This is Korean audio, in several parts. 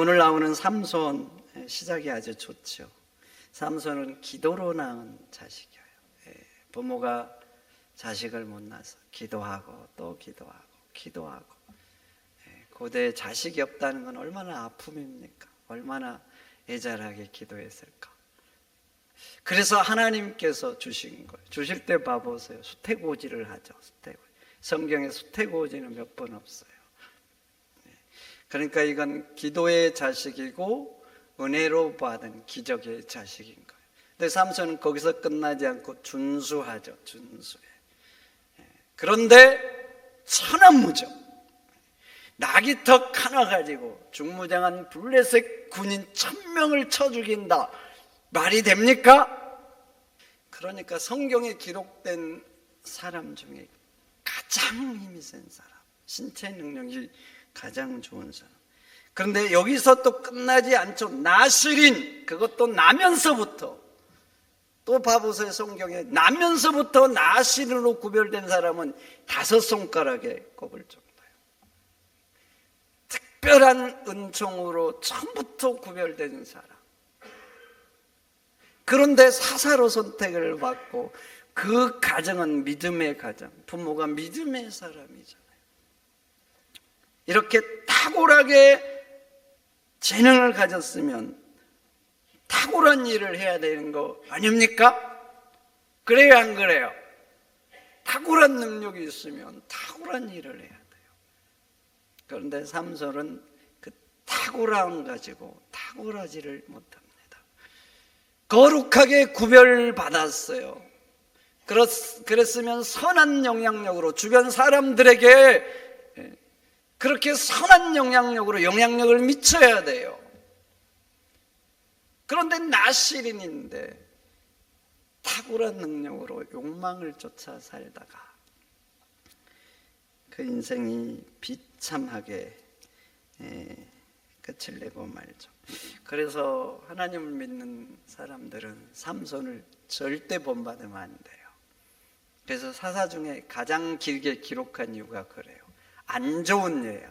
오늘 나오는 삼손 시작이 아주 좋죠. 삼손은 기도로 낳은 자식이에요. 부모가 자식을 못 낳아서 기도하고 또 기도하고. 고대에 자식이 없다는 건 얼마나 아픔입니까? 얼마나 애절하게 기도했을까? 그래서 하나님께서 주신 거예요. 주실 때 봐보세요. 수태고지를 하죠. 성경에 수태고지는 몇 번 없어요. 그러니까 이건 기도의 자식이고 은혜로 받은 기적의 자식인 거예요. 근데 삼손은 거기서 끝나지 않고 준수하죠. 준수해. 그런데 천하무적, 나귀턱 하나 가지고 중무장한 블레셋 군인 1000명을 쳐 죽인다. 말이 됩니까? 그러니까 성경에 기록된 사람 중에 가장 힘이 센 사람, 신체 능력이 가장 좋은 사람. 그런데 여기서 또 끝나지 않죠. 나실인, 그것도 나면서부터. 또 봐보세요. 성경에 나면서부터 나실인으로 구별된 사람은 5손가락에 꼽을 정도예요. 특별한 은총으로 처음부터 구별된 사람. 그런데 사사로 선택을 받고 그 가정은 믿음의 가정, 부모가 믿음의 사람이잖아요. 이렇게 탁월하게 재능을 가졌으면 탁월한 일을 해야 되는 거 아닙니까? 그래요, 안 그래요? 탁월한 능력이 있으면 탁월한 일을 해야 돼요. 그런데 삼손은 그 탁월함 가지고 탁월하지를 못합니다. 거룩하게 구별받았어요. 그랬으면 선한 영향력으로 주변 사람들에게 그렇게 선한 영향력으로 영향력을 미쳐야 돼요. 그런데 나실인인데 탁월한 능력으로 욕망을 쫓아 살다가 그 인생이 비참하게 끝을 내고 말죠. 그래서 하나님을 믿는 사람들은 삼손을 절대 본받으면 안 돼요. 그래서 사사 중에 가장 길게 기록한 이유가 그래요. 안 좋은 예야.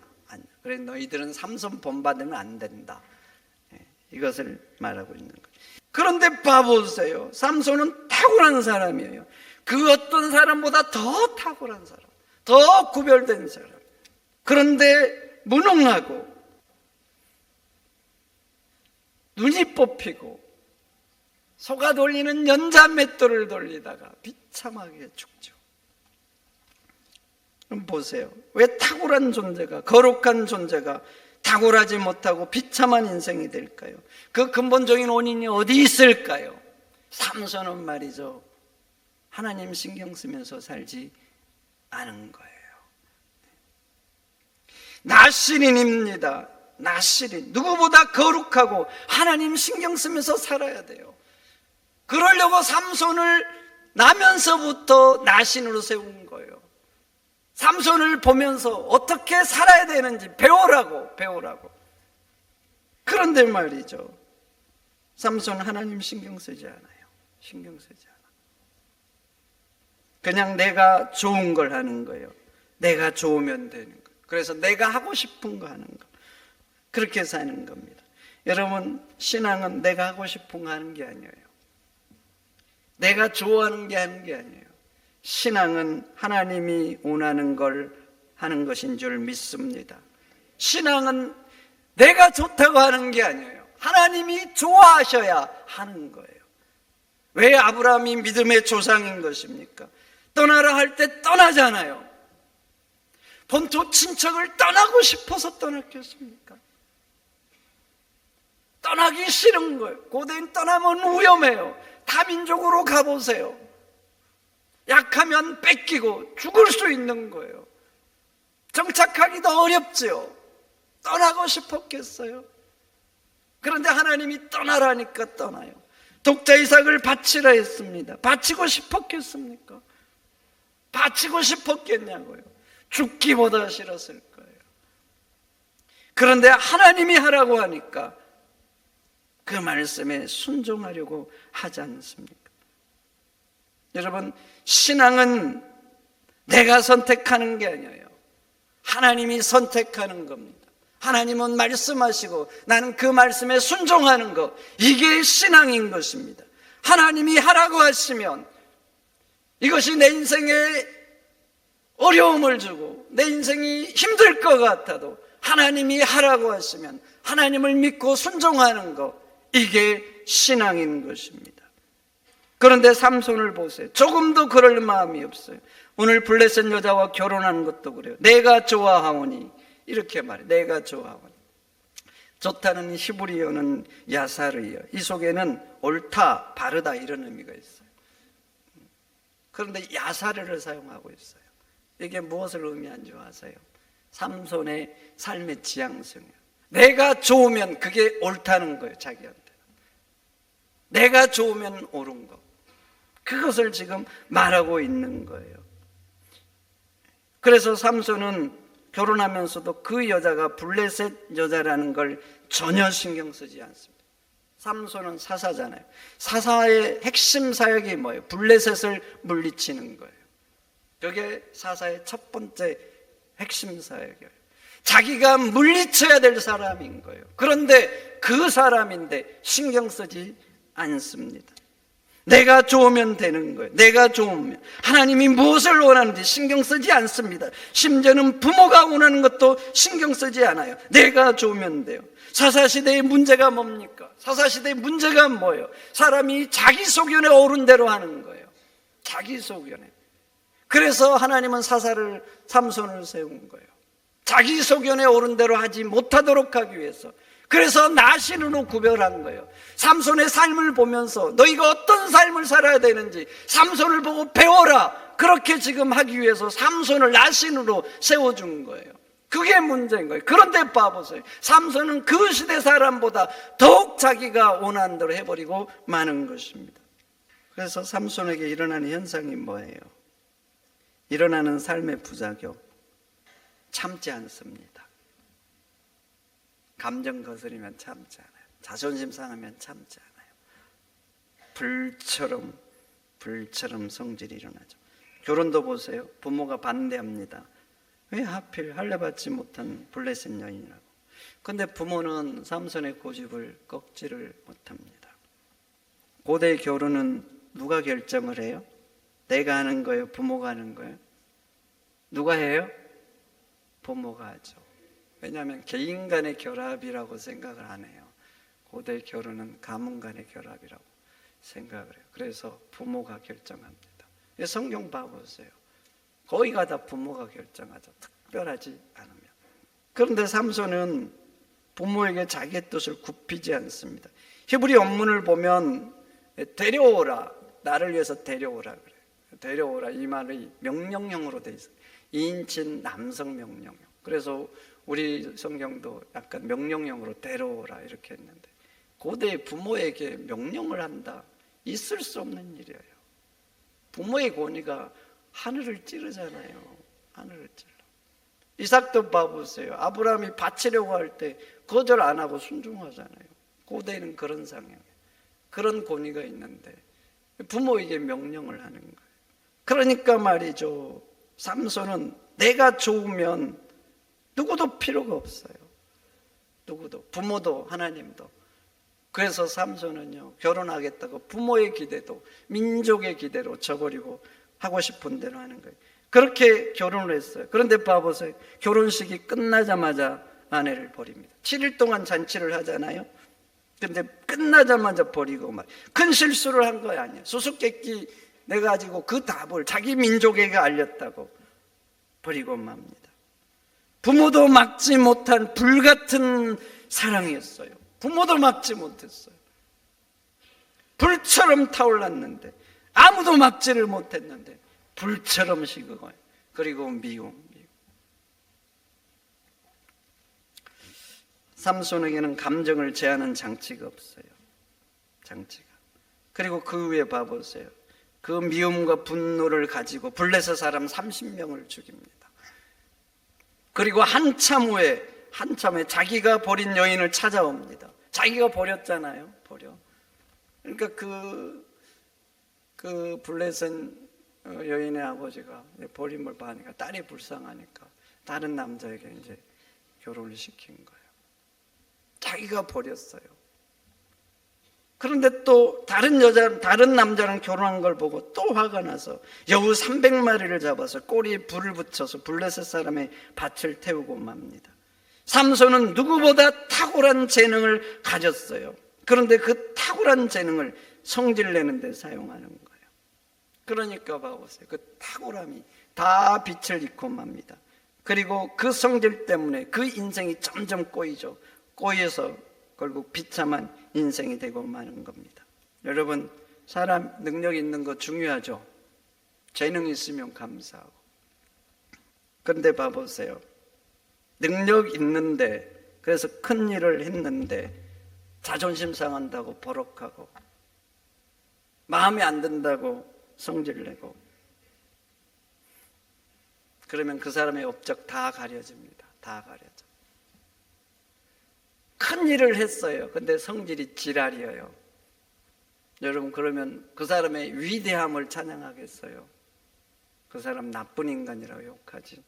그래 너희들은 삼손 본받으면 안 된다. 이것을 말하고 있는 거예요. 그런데 봐보세요. 삼손은 탁월한 사람이에요. 그 어떤 사람보다 더 탁월한 사람, 더 구별된 사람. 그런데 무능하고 눈이 뽑히고 소가 돌리는 연자 맷돌을 돌리다가 비참하게 죽죠. 그럼 보세요. 왜 탁월한 존재가, 거룩한 존재가 탁월하지 못하고 비참한 인생이 될까요? 그 근본적인 원인이 어디 있을까요? 삼손은 말이죠, 하나님 신경 쓰면서 살지 않은 거예요. 나실인입니다. 나실인, 누구보다 거룩하고 하나님 신경 쓰면서 살아야 돼요. 그러려고 삼손을 나면서부터 나신으로 세운 거예요. 삼손을 보면서 어떻게 살아야 되는지 배우라고. 그런데 말이죠, 삼손 하나님 신경 쓰지 않아요. 신경 쓰지 않아. 그냥 내가 좋은 걸 하는 거예요. 내가 좋으면 되는 거예요. 그래서 내가 하고 싶은 거 하는 거, 그렇게 사는 겁니다. 여러분, 신앙은 내가 하고 싶은 거 하는 게 아니에요. 내가 좋아하는 게 하는 게 아니에요. 신앙은 하나님이 원하는 걸 하는 것인 줄 믿습니다. 신앙은 내가 좋다고 하는 게 아니에요. 하나님이 좋아하셔야 하는 거예요. 왜 아브라함이 믿음의 조상인 것입니까? 떠나라 할 때 떠나잖아요. 본토 친척을 떠나고 싶어서 떠났겠습니까? 떠나기 싫은 거예요. 고대인 떠나면 위험해요. 다민족으로 가보세요. 약하면 뺏기고 죽을 수 있는 거예요. 정착하기도 어렵죠. 떠나고 싶었겠어요? 그런데 하나님이 떠나라니까 떠나요. 독자 이삭을 바치라 했습니다. 바치고 싶었겠습니까? 바치고 싶었겠냐고요. 죽기보다 싫었을 거예요. 그런데 하나님이 하라고 하니까 그 말씀에 순종하려고 하지 않습니까? 여러분, 신앙은 내가 선택하는 게 아니에요. 하나님이 선택하는 겁니다. 하나님은 말씀하시고 나는 그 말씀에 순종하는 것, 이게 신앙인 것입니다. 하나님이 하라고 하시면 이것이 내 인생에 어려움을 주고 내 인생이 힘들 것 같아도 하나님이 하라고 하시면 하나님을 믿고 순종하는 것, 이게 신앙인 것입니다. 그런데 삼손을 보세요. 조금도 그럴 마음이 없어요. 오늘 블레셋 여자와 결혼하는 것도 그래요. 내가 좋아하오니, 이렇게 말해요. 내가 좋아하오니. 좋다는 히브리어는 야사르예요. 이 속에는 옳다, 바르다 이런 의미가 있어요. 그런데 야사르를 사용하고 있어요. 이게 무엇을 의미한 줄 아세요? 삼손의 삶의 지향성이에요. 내가 좋으면 그게 옳다는 거예요. 자기한테 내가 좋으면 옳은 거, 그것을 지금 말하고 있는 거예요. 그래서 삼손은 결혼하면서도 그 여자가 블레셋 여자라는 걸 전혀 신경 쓰지 않습니다. 삼손은 사사잖아요. 사사의 핵심 사역이 뭐예요? 블레셋을 물리치는 거예요. 그게 사사의 첫 번째 핵심 사역이에요. 자기가 물리쳐야 될 사람인 거예요. 그런데 그 사람인데 신경 쓰지 않습니다. 내가 좋으면 되는 거예요. 내가 좋으면. 하나님이 무엇을 원하는지 신경 쓰지 않습니다. 심지어는 부모가 원하는 것도 신경 쓰지 않아요. 내가 좋으면 돼요. 사사시대의 문제가 뭡니까? 사사시대의 문제가 뭐예요? 사람이 자기 소견에 오른 대로 하는 거예요. 자기 소견에. 그래서 하나님은 삼손을 세운 거예요. 자기 소견에 오른 대로 하지 못하도록 하기 위해서. 그래서 나신으로 구별한 거예요. 삼손의 삶을 보면서 너희가 어떤 삶을 살아야 되는지 삼손을 보고 배워라, 그렇게 지금 하기 위해서 삼손을 나신으로 세워준 거예요. 그게 문제인 거예요. 그런데 봐보세요. 삼손은 그 시대 사람보다 더욱 자기가 원하는 대로 해버리고 마는 것입니다. 그래서 삼손에게 일어나는 현상이 뭐예요? 일어나는 삶의 부작용, 참지 않습니다. 감정 거스리면 참지 않아요. 자존심 상하면 참지 않아요. 불처럼 성질이 일어나죠. 결혼도 보세요. 부모가 반대합니다. 왜 하필 할례받지 못한 블레셋 여인이라고. 근데 부모는 삼손의 고집을 꺾지를 못합니다. 고대 결혼은 누가 결정을 해요? 내가 하는 거예요? 부모가 하는 거예요? 누가 해요? 부모가 하죠. 왜냐하면 개인 간의 결합이라고 생각을 안 해요. 고대 결혼은 가문 간의 결합이라고 생각을 해요. 그래서 부모가 결정합니다. 성경 봐보세요. 거의가 다 부모가 결정하죠. 특별하지 않으면. 그런데 삼손은 부모에게 자기의 뜻을 굽히지 않습니다. 히브리 원문을 보면 데려오라, 나를 위해서 데려오라 그래요. 데려오라, 이 말이 명령형으로 돼 있어요. 2인칭 남성 명령형. 그래서 우리 성경도 약간 명령형으로 데려오라 이렇게 했는데, 고대 부모에게 명령을 한다, 있을 수 없는 일이에요. 부모의 권위가 하늘을 찌르잖아요. 하늘을 찔러. 이삭도 봐보세요. 아브라함이 바치려고 할 때 거절 안 하고 순종하잖아요. 고대는 그런 상황이에요. 그런 권위가 있는데 부모에게 명령을 하는 거예요. 그러니까 말이죠, 삼손은 내가 좋으면 누구도 필요가 없어요. 누구도, 부모도 하나님도. 그래서 삼손은요, 결혼하겠다고 부모의 기대도 민족의 기대로 저버리고 하고 싶은 대로 하는 거예요. 그렇게 결혼을 했어요. 그런데 봐보세요. 결혼식이 끝나자마자 아내를 버립니다. 7일 동안 잔치를 하잖아요. 근데 끝나자마자 버리고 막 큰 실수를 한 거 아니에요. 수수께끼 내가지고 그 답을 자기 민족에게 알렸다고 버리고 맙니다. 부모도 막지 못한 불같은 사랑이었어요. 부모도 막지 못했어요. 불처럼 타올랐는데 아무도 막지를 못했는데 불처럼 식어요. 그리고 미움. 삼손에게는 감정을 제하는 장치가 없어요. 장치가. 그리고 그 위에 봐보세요. 그 미움과 분노를 가지고 블레셋 사람 30명을 죽입니다. 그리고 한참 후에 자기가 버린 여인을 찾아옵니다. 자기가 버렸잖아요. 그러니까 그 블레셋 여인의 아버지가 버림을 받으니까 딸이 불쌍하니까 다른 남자에게 이제 결혼을 시킨 거예요. 자기가 버렸어요. 그런데 또 다른 남자랑 결혼한 걸 보고 또 화가 나서 여우 300마리를 잡아서 꼬리에 불을 붙여서 블레셋 사람의 밭을 태우고 맙니다. 삼손은 누구보다 탁월한 재능을 가졌어요. 그런데 그 탁월한 재능을 성질내는 데 사용하는 거예요. 그러니까 봐보세요. 그 탁월함이 다 빛을 잃고 맙니다. 그리고 그 성질 때문에 그 인생이 점점 꼬이죠. 꼬여서 결국 비참한 인생이 되고 마는 겁니다. 여러분, 사람 능력 있는 거 중요하죠. 재능 있으면 감사하고. 그런데 봐보세요. 능력 있는데, 그래서 큰 일을 했는데 자존심 상한다고 버럭하고, 마음에 안 든다고 성질내고, 그러면 그 사람의 업적 다 가려집니다. 다 가려져. 큰 일을 했어요. 근데 성질이 지랄이에요. 여러분, 그러면 그 사람의 위대함을 찬양하겠어요? 그 사람 나쁜 인간이라고 욕하지.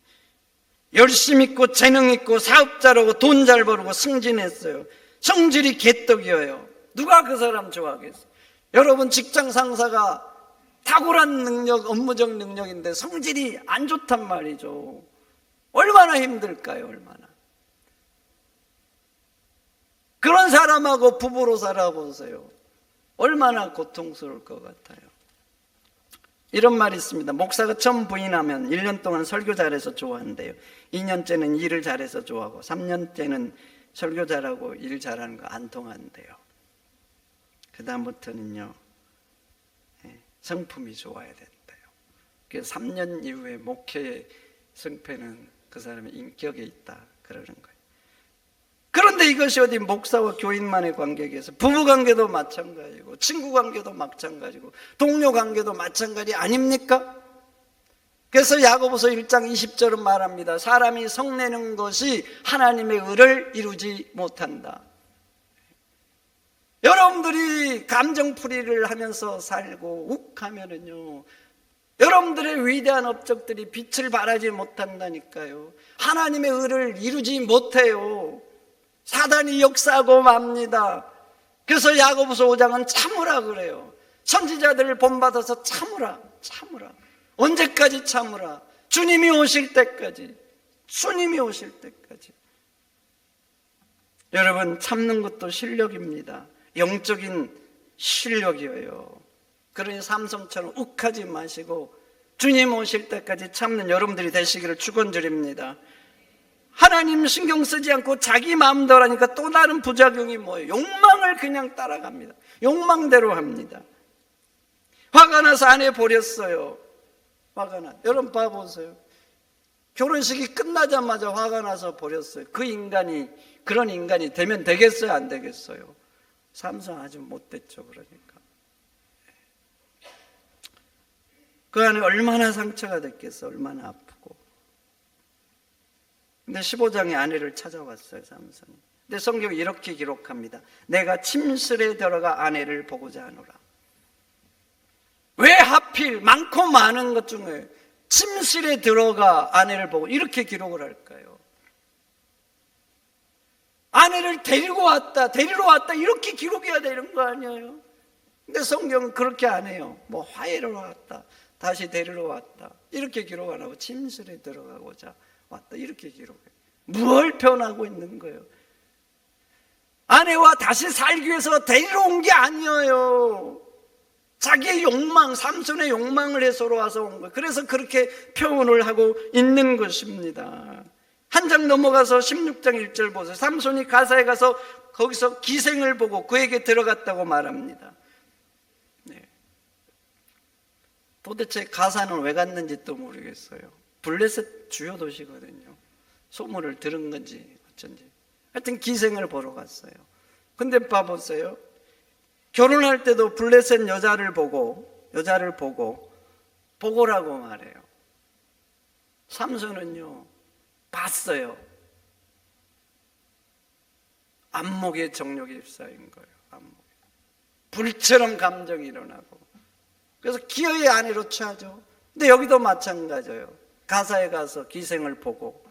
열심 있고 재능 있고 사업자라고 돈 잘 벌고 승진했어요. 성질이 개떡이에요. 누가 그 사람 좋아하겠어요? 여러분, 직장 상사가 탁월한 능력, 업무적 능력인데 성질이 안 좋단 말이죠. 얼마나 힘들까요? 얼마나. 그런 사람하고 부부로 살아보세요. 얼마나 고통스러울 것 같아요. 이런 말이 있습니다. 목사가 처음 부인하면 1년 동안 설교 잘해서 좋아한대요. 2년째는 일을 잘해서 좋아하고 3년째는 설교 잘하고 일 잘하는 거 안 통한대요. 그 다음부터는요, 성품이 좋아야 된대요. 그래서 3년 이후에 목회의 성패는 그 사람의 인격에 있다 그러는 거예요. 그런데 이것이 어디 목사와 교인만의 관계에서 부부관계도 마찬가지고 친구관계도 마찬가지고 동료관계도 마찬가지 아닙니까? 그래서 야고보서 1장 20절은 말합니다. 사람이 성내는 것이 하나님의 의를 이루지 못한다. 여러분들이 감정풀이를 하면서 살고 욱하면은요, 여러분들의 위대한 업적들이 빛을 발하지 못한다니까요. 하나님의 의를 이루지 못해요. 사단이 역사하고 맙니다. 그래서 야고보서 5장은 참으라 그래요. 선지자들을 본받아서 참으라. 언제까지 참으라? 주님이 오실 때까지. 주님이 오실 때까지. 여러분, 참는 것도 실력입니다. 영적인 실력이에요. 그러니 삼손처럼 욱하지 마시고 주님 오실 때까지 참는 여러분들이 되시기를 축원드립니다. 하나님 신경 쓰지 않고 자기 마음대로 하니까 또 다른 부작용이 뭐예요? 욕망을 그냥 따라갑니다. 욕망대로 합니다. 화가 나서 아내 버렸어요. 화가 나. 여러분 봐보세요. 결혼식이 끝나자마자 화가 나서 버렸어요. 그 인간이 그런 인간이 되면 되겠어요? 안 되겠어요? 삼손 아주 못됐죠. 그러니까 그 안에 얼마나 상처가 됐겠어. 얼마나 아프고. 근데 15장에 아내를 찾아왔어요, 삼손이. 근데 성경이 이렇게 기록합니다. 내가 침실에 들어가 아내를 보고자 하노라. 왜 하필 많고 많은 것 중에 침실에 들어가 아내를 보고 이렇게 기록을 할까요? 아내를 데리러 왔다 이렇게 기록해야 되는 거 아니에요? 근데 성경은 그렇게 안 해요. 뭐 화해를 왔다, 다시 데리러 왔다 이렇게 기록 안 하고 침실에 들어가고자 왔다 이렇게 기록해요. 뭘 변하고 있는 거예요? 아내와 다시 살기 위해서 데리러 온 게 아니에요. 자기의 욕망, 삼손의 욕망을 해소로 와서 온 거예요. 그래서 그렇게 표현을 하고 있는 것입니다. 한 장 넘어가서 16장 1절 보세요. 삼손이 가사에 가서 거기서 기생을 보고 그에게 들어갔다고 말합니다. 네. 도대체 가사는 왜 갔는지 또 모르겠어요. 블레셋 주요 도시거든요. 소문을 들은 건지 어쩐지 하여튼 기생을 보러 갔어요. 근데 봐보세요. 결혼할 때도 블레셋 여자를 보고 보고라고 말해요. 삼손은요 봤어요. 안목에 정욕이 휩싸인 거예요. 안목에. 불처럼 감정이 일어나고 그래서 기어이 아내로 취하죠. 근데 여기도 마찬가지예요. 가사에 가서 기생을 보고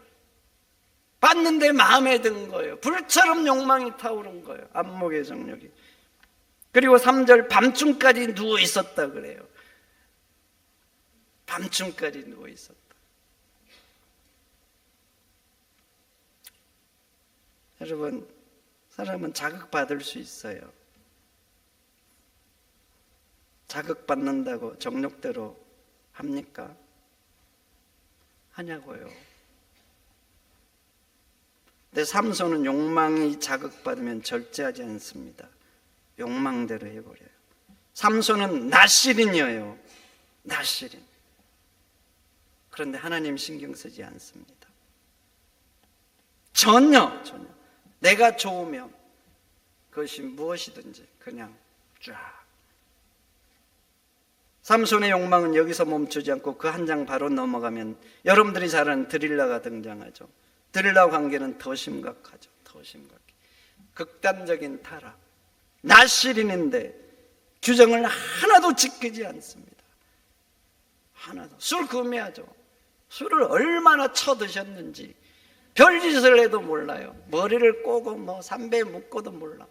봤는데 마음에 든 거예요. 불처럼 욕망이 타오른 거예요. 안목의 정욕이. 그리고 3절 밤중까지 누워 있었다 그래요. 밤중까지 누워 있었다. 여러분, 사람은 자극받을 수 있어요. 자극받는다고 정욕대로 합니까? 하냐고요. 근데 삼손은 욕망이 자극받으면 절제하지 않습니다. 욕망대로 해버려요. 삼손은 나실인이에요. 나실인. 그런데 하나님 신경 쓰지 않습니다. 전혀. 내가 좋으면 그것이 무엇이든지 그냥 쫙. 삼손의 욕망은 여기서 멈추지 않고 그 한 장 바로 넘어가면 여러분들이 잘 아는 드릴라가 등장하죠. 드릴라 관계는 더 심각하죠. 더 심각해. 극단적인 타락. 나실인인데 규정을 하나도 지키지 않습니다. 하나도. 술 금해하죠. 술을 얼마나 쳐드셨는지 별짓을 해도 몰라요. 머리를 꼬고 삼배 묶고도 몰라.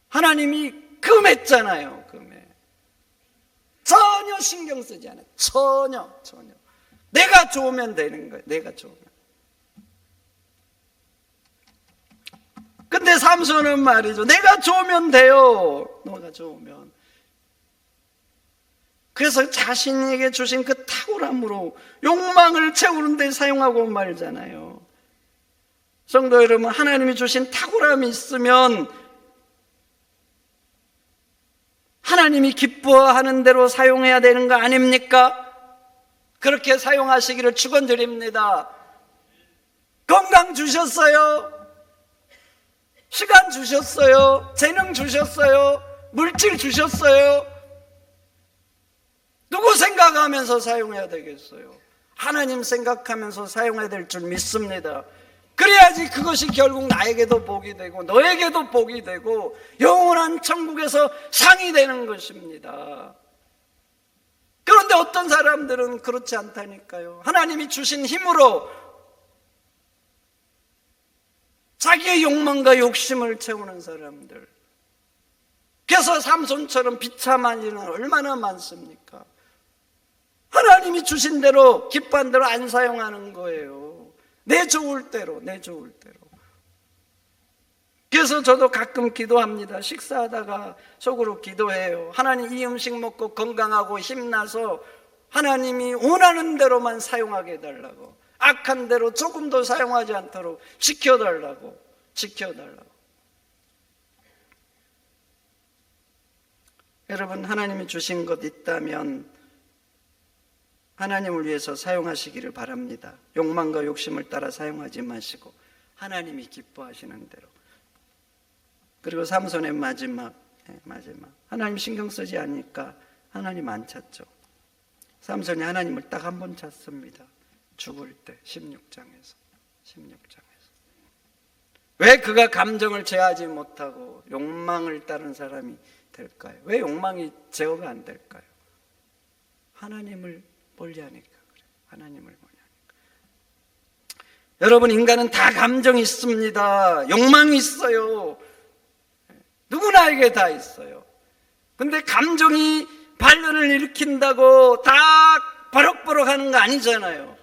하나님이 금했잖아요. 금해. 전혀 신경 쓰지 않아요. 전혀. 내가 좋으면 되는 거예요. 내가 좋으면. 근데 삼손은 말이죠. 내가 좋으면 돼요. 너가 좋으면. 그래서 자신에게 주신 그 탁월함으로 욕망을 채우는 데 사용하고 말잖아요. 성도 여러분, 하나님이 주신 탁월함이 있으면 하나님이 기뻐하는 대로 사용해야 되는 거 아닙니까? 그렇게 사용하시기를 축원드립니다. 건강 주셨어요. 시간 주셨어요. 재능 주셨어요. 물질 주셨어요. 누구 생각하면서 사용해야 되겠어요? 하나님 생각하면서 사용해야 될 줄 믿습니다. 그래야지 그것이 결국 나에게도 복이 되고 너에게도 복이 되고 영원한 천국에서 상이 되는 것입니다. 그런데 어떤 사람들은 그렇지 않다니까요. 하나님이 주신 힘으로 자기의 욕망과 욕심을 채우는 사람들. 그래서 삼손처럼 비참한 일은 얼마나 많습니까? 하나님이 주신 대로 기뻐한 대로 안 사용하는 거예요. 내 좋을 대로. 그래서 저도 가끔 기도합니다. 식사하다가 속으로 기도해요. 하나님, 이 음식 먹고 건강하고 힘나서 하나님이 원하는 대로만 사용하게 해달라고. 악한 대로 조금도 사용하지 않도록 지켜달라고. 여러분, 하나님이 주신 것 있다면 하나님을 위해서 사용하시기를 바랍니다. 욕망과 욕심을 따라 사용하지 마시고 하나님이 기뻐하시는 대로. 그리고 삼손의 마지막 하나님 신경 쓰지 않으니까 하나님 안 찾죠. 삼손이 하나님을 딱 한 번 찾습니다. 죽을 때 16장에서. 왜 그가 감정을 제어하지 못하고 욕망을 따른 사람이 될까요? 왜 욕망이 제어가 안 될까요? 하나님을 멀리하니까 그래요. 하나님을 멀리하니까. 여러분, 인간은 다 감정이 있습니다. 욕망이 있어요. 누구나에게 다 있어요. 근데 감정이 반론을 일으킨다고 다 버럭버럭 하는 거 아니잖아요.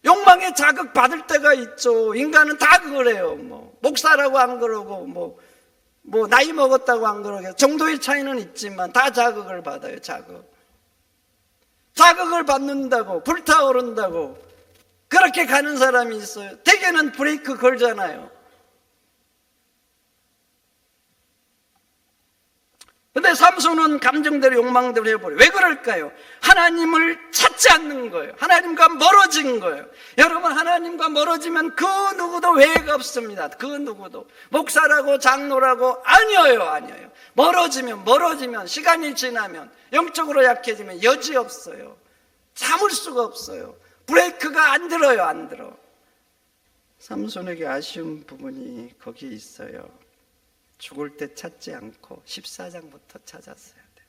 욕망에 자극받을 때가 있죠. 인간은 다 그래요. 목사라고 안 그러고 나이 먹었다고 안 그러고 정도의 차이는 있지만 다 자극을 받아요. 자극을 받는다고 불타오른다고 그렇게 가는 사람이 있어요. 대개는 브레이크 걸잖아요. 근데 삼손은 감정대로 욕망대로 해버려요. 왜 그럴까요? 하나님을 찾지 않는 거예요. 하나님과 멀어진 거예요. 여러분, 하나님과 멀어지면 그 누구도 외가 없습니다. 그 누구도. 목사라고 장로라고 아니에요. 멀어지면 시간이 지나면 영적으로 약해지면 여지 없어요. 참을 수가 없어요. 브레이크가 안 들어. 삼손에게 아쉬운 부분이 거기에 있어요. 죽을 때 찾지 않고 14장부터 찾았어야 돼요.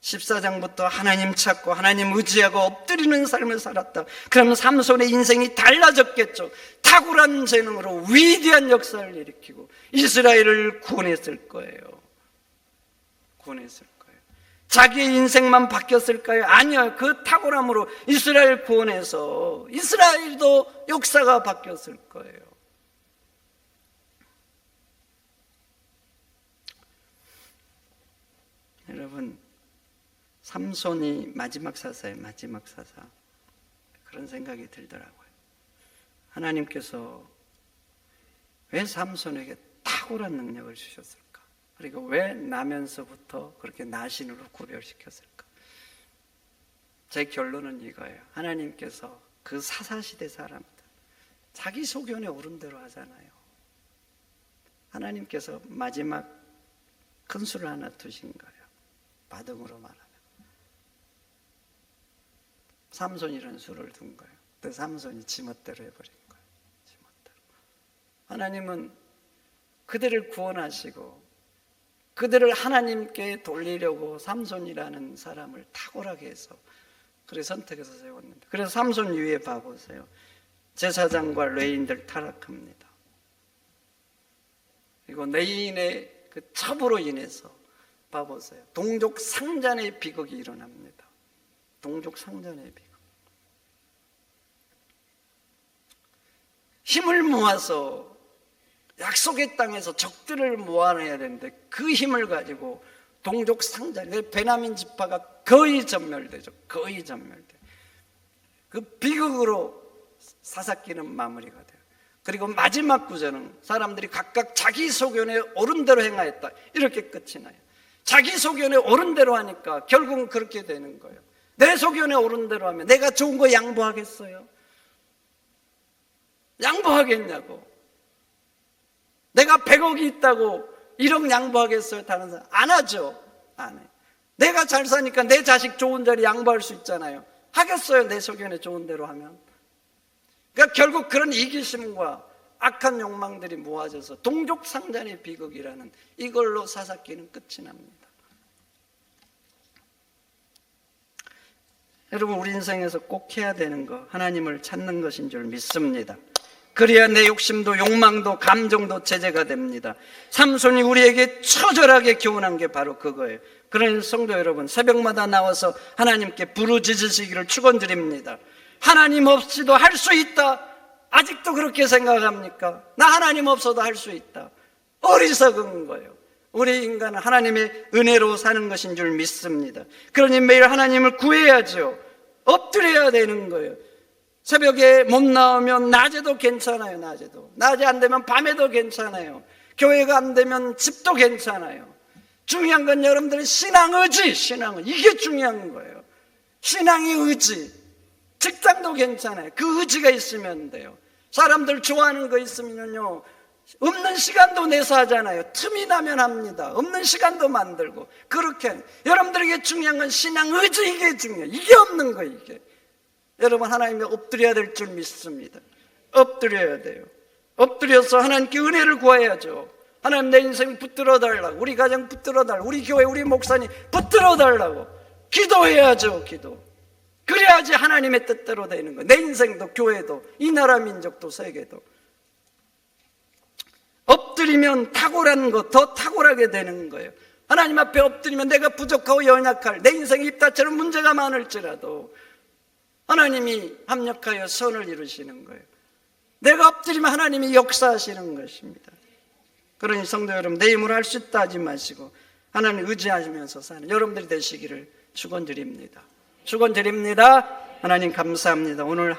14장부터 하나님 찾고 하나님 의지하고 엎드리는 삶을 살았다. 그러면 삼손의 인생이 달라졌겠죠. 탁월한 재능으로 위대한 역사를 일으키고 이스라엘을 구원했을 거예요. 구원했을 거예요. 자기의 인생만 바뀌었을까요? 아니요. 그 탁월함으로 이스라엘 구원해서 이스라엘도 역사가 바뀌었을 거예요. 여러분, 삼손이 마지막 사사예요. 마지막 사사. 그런 생각이 들더라고요. 하나님께서 왜 삼손에게 탁월한 능력을 주셨을까? 그리고 왜 나면서부터 그렇게 나신으로 구별시켰을까? 제 결론은 이거예요. 하나님께서 그 사사시대 사람들, 자기 소견에 오른 대로 하잖아요. 하나님께서 마지막 큰 수를 하나 두신 거예요. 바등으로 말하면 삼손이라는 수를 둔 거예요. 근데 삼손이 지멋대로 해버린 거예요. 지멋대로. 하나님은 그들을 구원하시고 그들을 하나님께 돌리려고 삼손이라는 사람을 탁월하게 해서 그래서 선택해서 세웠는데, 그래서 삼손 위에 봐보세요. 제사장과 레위인들 타락합니다. 그리고 레위인의 그 첩으로 인해서 봐보세요. 동족 상잔의 비극이 일어납니다. 동족 상잔의 비극. 힘을 모아서 약속의 땅에서 적들을 모아내야 되는데 그 힘을 가지고 동족 상잔, 베냐민 지파가 거의 전멸되죠. 거의 전멸돼요. 그 비극으로 사사기는 마무리가 돼요. 그리고 마지막 구절은 사람들이 각각 자기 소견에 옳은 대로 행하였다, 이렇게 끝이 나요. 자기 소견에 옳은 대로 하니까 결국은 그렇게 되는 거예요. 내 소견에 옳은 대로 하면 내가 좋은 거 양보하겠어요? 양보하겠냐고. 내가 100억이 있다고 1억 양보하겠어요? 다른 사람 안 하죠. 안 해요. 내가 잘 사니까 내 자식 좋은 자리 양보할 수 있잖아요. 하겠어요? 내 소견에 좋은 대로 하면. 그러니까 결국 그런 이기심과 악한 욕망들이 모아져서 동족 상잔의 비극이라는 이걸로 사사기는 끝이 납니다. 여러분, 우리 인생에서 꼭 해야 되는 거 하나님을 찾는 것인 줄 믿습니다. 그래야 내 욕심도 욕망도 감정도 제재가 됩니다. 삼손이 우리에게 처절하게 교훈한 게 바로 그거예요. 그러니 성도 여러분, 새벽마다 나와서 하나님께 부르짖으시기를 축원드립니다. 하나님 없이도 할 수 있다. 아직도 그렇게 생각합니까? 나 하나님 없어도 할 수 있다. 어리석은 거예요. 우리 인간은 하나님의 은혜로 사는 것인 줄 믿습니다. 그러니 매일 하나님을 구해야죠. 엎드려야 되는 거예요. 새벽에 못 나오면 낮에도 괜찮아요. 낮에 안 되면 밤에도 괜찮아요. 교회가 안 되면 집도 괜찮아요. 중요한 건 여러분들의 신앙 의지, 이게 중요한 거예요. 신앙의 의지. 직장도 괜찮아요. 그 의지가 있으면 돼요. 사람들 좋아하는 거 있으면요, 없는 시간도 내서 하잖아요. 틈이 나면 합니다. 없는 시간도 만들고. 그렇게 여러분들에게 중요한 건 신앙 의지, 이게 중요해요. 이게 없는 거예요. 이게. 여러분, 하나님께 엎드려야 될 줄 믿습니다. 엎드려야 돼요. 엎드려서 하나님께 은혜를 구해야죠. 하나님, 내 인생 붙들어 달라고, 우리 가정 붙들어 달라고, 우리 교회 우리 목사님 붙들어 달라고 기도해야죠. 기도. 그래야지 하나님의 뜻대로 되는 거예요. 내 인생도 교회도 이 나라 민족도 세계도. 엎드리면 탁월한 것 더 탁월하게 되는 거예요. 하나님 앞에 엎드리면 내가 부족하고 연약할, 내 인생에 입다처럼 문제가 많을지라도 하나님이 합력하여 선을 이루시는 거예요. 내가 엎드리면 하나님이 역사하시는 것입니다. 그러니 성도 여러분, 내 힘으로 할 수 있다 하지 마시고 하나님 의지하시면서 사는 여러분들이 되시기를 축원드립니다. 축원드립니다. 하나님 감사합니다. 오늘